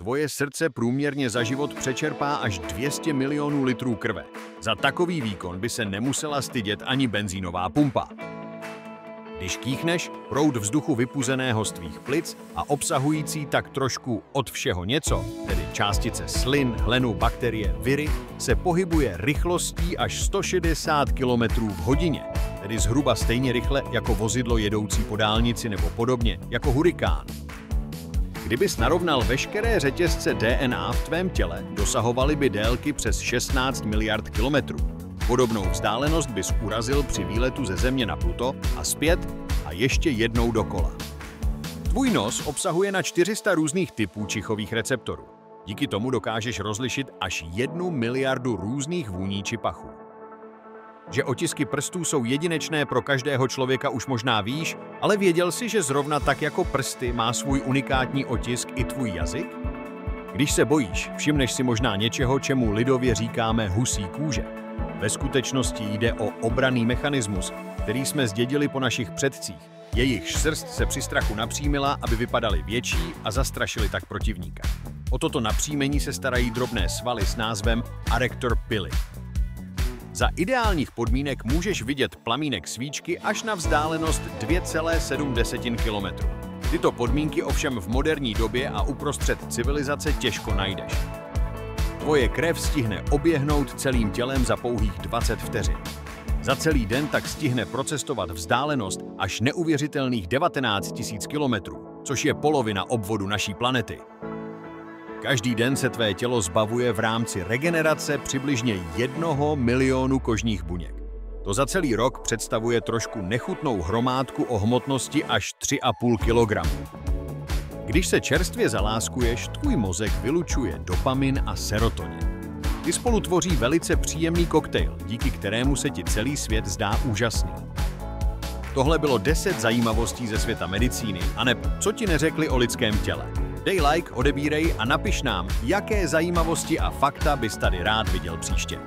Tvoje srdce průměrně za život přečerpá až 200 milionů litrů krve. Za takový výkon by se nemusela stydět ani benzínová pumpa. Když kýchneš, proud vzduchu vypuzeného z tvých plic a obsahující tak trošku od všeho něco, tedy částice slin, hlenu, bakterie, viry, se pohybuje rychlostí až 160 km v hodině, tedy zhruba stejně rychle jako vozidlo jedoucí po dálnici nebo podobně jako hurikán. Kdybys narovnal veškeré řetězce DNA v tvém těle, dosahovaly by délky přes 16 miliard kilometrů. Podobnou vzdálenost bys urazil při výletu ze Země na Pluto a zpět a ještě jednou dokola. Tvůj nos obsahuje na 400 různých typů čichových receptorů. Díky tomu dokážeš rozlišit až 1 miliardu různých vůní či pachů. Že otisky prstů jsou jedinečné pro každého člověka už možná víš, ale věděl jsi, že zrovna tak jako prsty má svůj unikátní otisk i tvůj jazyk? Když se bojíš, všimneš si možná něčeho, čemu lidově říkáme husí kůže. Ve skutečnosti jde o obranný mechanismus, který jsme zdědili po našich předcích. Jejich srst se při strachu napřímila, aby vypadaly větší a zastrašili tak protivníka. O toto napřímení se starají drobné svaly s názvem arrector pili. Za ideálních podmínek můžeš vidět plamínek svíčky až na vzdálenost 2,7 km. Tyto podmínky ovšem v moderní době a uprostřed civilizace těžko najdeš. Tvoje krev stihne oběhnout celým tělem za pouhých 20 vteřin. Za celý den tak stihne procestovat vzdálenost až neuvěřitelných 19 000 kilometrů, což je polovina obvodu naší planety. Každý den se tvé tělo zbavuje v rámci regenerace přibližně 1 milionu kožních buněk. To za celý rok představuje trošku nechutnou hromádku o hmotnosti až 3,5 kg. Když se čerstvě zaláskuješ, tvůj mozek vylučuje dopamin a serotonin. Ty spolu tvoří velice příjemný koktejl, díky kterému se ti celý svět zdá úžasný. Tohle bylo 10 zajímavostí ze světa medicíny, aneb co ti neřekli o lidském těle. Dej like, odebírej a napiš nám, jaké zajímavosti a fakta bys tady rád viděl příště.